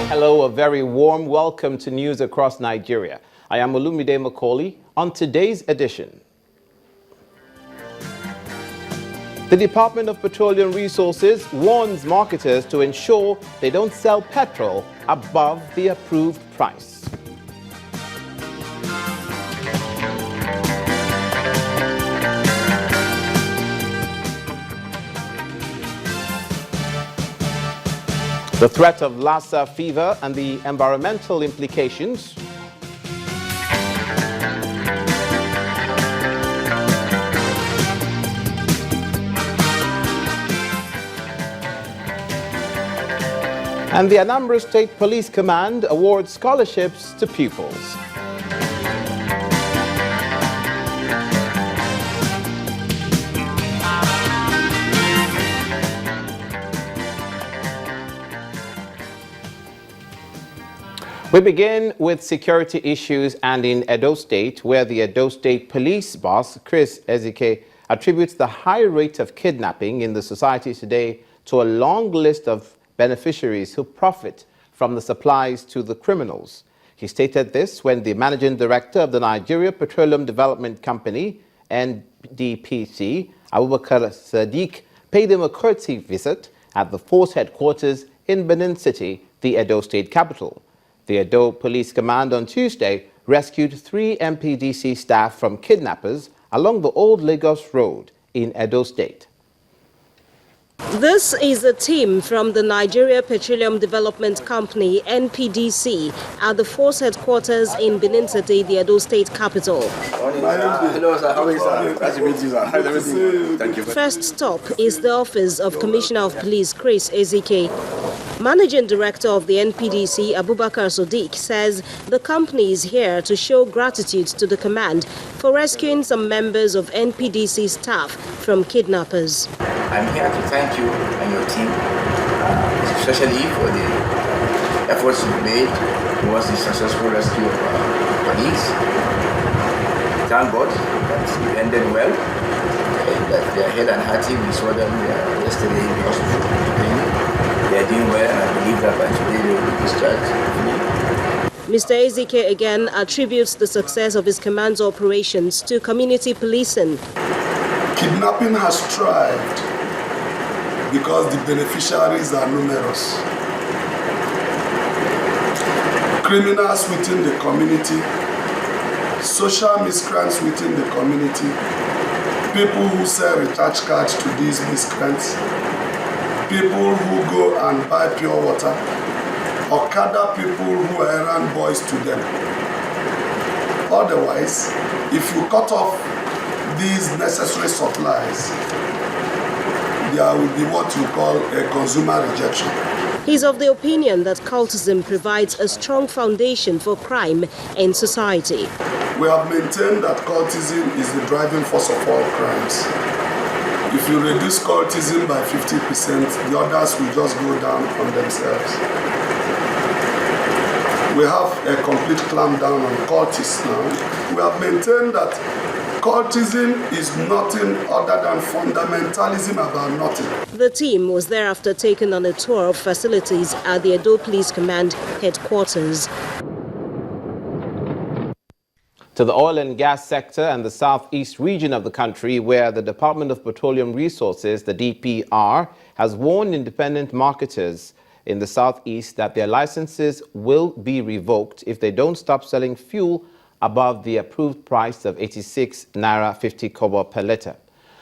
Hello, a very warm welcome to News Across Nigeria. I am Olumide Macaulay. On today's edition, the Department of Petroleum Resources warns marketers to ensure they don't sell petrol above the approved price. The threat of Lassa fever and the environmental implications. And the Anambra State Police Command awards scholarships to pupils. We begin with security issues and in Edo State, where the Edo State Police boss, Chris Ezike, attributes the high rate of kidnapping in the society today to a long list of beneficiaries who profit from the supplies to the criminals. He stated this when the managing director of the Nigeria Petroleum Development Company, NDPC, Abubakar Sadiq, paid him a courtesy visit at the force headquarters in Benin City, the Edo State capital. The Edo Police Command on Tuesday rescued 3 MPDC staff from kidnappers along the Old Lagos Road in Edo State. This is a team from the Nigeria Petroleum Development Company, NPDC, at the force headquarters in Benin City, the Edo State capital. Hello, sir. How are you, sir? Nice to meet you, sir. How's everything? Thank you. First stop is the office of Commissioner of Police, Chris Ezike. Managing Director of the NPDC, Abubakar Sadiq, says the company is here to show gratitude to the command for rescuing some members of NPDC staff from kidnappers. I'm here to thank you and your team, especially for the efforts you made towards the successful rescue of our colleagues. Thank God that it ended well, and that they are hale and hearty. We saw them yesterday in the hospital. They are doing well, and I believe that by today they will be discharged. Mr. Ezike again attributes the success of his command's operations to community policing. Kidnapping has thrived because the beneficiaries are numerous. Criminals within the community, social miscreants within the community, people who sell recharge cards to these miscreants, people who go and buy pure water, Okada people who are errand boys to them. Otherwise, if you cut off these necessary supplies, there will be what you call a consumer rejection. He's of the opinion that cultism provides a strong foundation for crime in society. We have maintained that cultism is the driving force of all crimes. If you reduce cultism by 50%, the others will just go down on themselves. We have a complete clampdown on cultists now. We have maintained that cultism is nothing other than fundamentalism about nothing. The team was thereafter taken on a tour of facilities at the Edo Police Command headquarters. To the oil and gas sector and the southeast region of the country, where the Department of Petroleum Resources, the DPR, has warned independent marketers in the southeast that their licenses will be revoked if they don't stop selling fuel above the approved price of 86 naira 50 kobo per litre.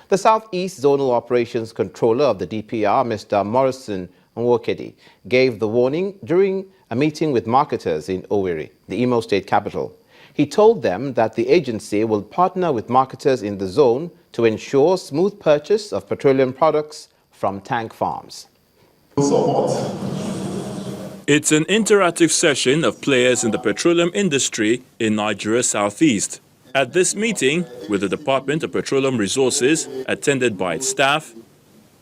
The Southeast Zonal Operations Controller of the DPR, Mr. Morrison Nwokedi, gave the warning during a meeting with marketers in Owerri, the Imo State capital. He told them that the agency will partner with marketers in the zone to ensure smooth purchase of petroleum products from tank farms. It's an interactive session of players in the petroleum industry in Nigeria Southeast. At this meeting, with the Department of Petroleum Resources, attended by its staff,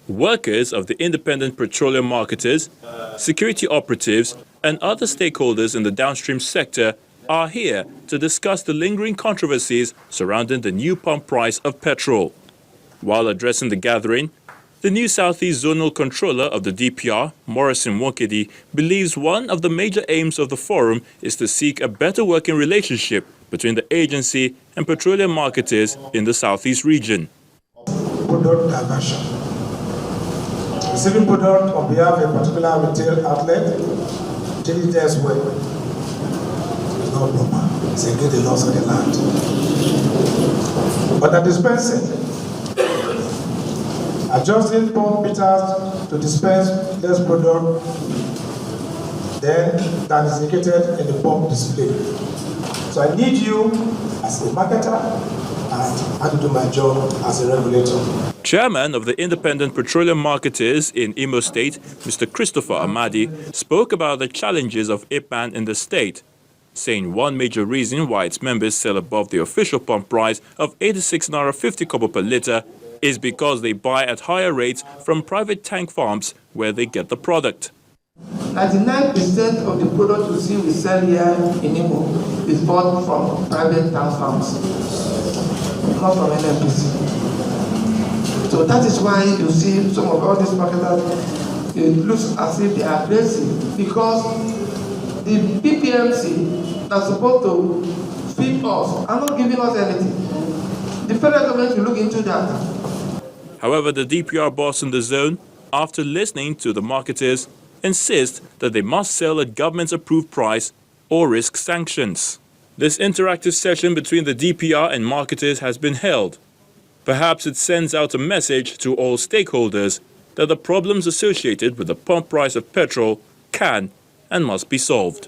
workers of the independent petroleum marketers, security operatives, and other stakeholders in the downstream sector are here to discuss the lingering controversies surrounding the new pump price of petrol. While addressing the gathering, The new Southeast Zonal Controller of the DPR, Morrison Wokedi, believes one of the major aims of the forum is to seek a better working relationship between the agency and petroleum marketers in the Southeast region. Product diversion. Receiving product on behalf of a particular retail outlet, taking it elsewhere, is not proper. It's against the laws of the land. But the dispensing, adjusting pump meters to dispense less product than is indicated in the pump display. So I need you as a marketer and how to do my job as a regulator. Chairman of the Independent Petroleum Marketers in Imo State, Mr. Christopher Amadi, spoke about the challenges of IPMAN in the state, saying one major reason why its members sell above the official pump price of 86 Naira 50 kobo per litre is because they buy at higher rates from private tank farms where they get the product. 99% of the product you see we sell here in Imo is bought from private tank farms, not from NNPC. So that is why you see some of all these marketers, it looks as if they are aggressive because the PPMC that's supposed to feed us are not giving us anything. The federal government will look into that. However, the DPR boss in the zone, after listening to the marketers, insists that they must sell at government-approved price or risk sanctions. This interactive session between the DPR and marketers has been held. Perhaps it sends out a message to all stakeholders that the problems associated with the pump price of petrol can and must be solved.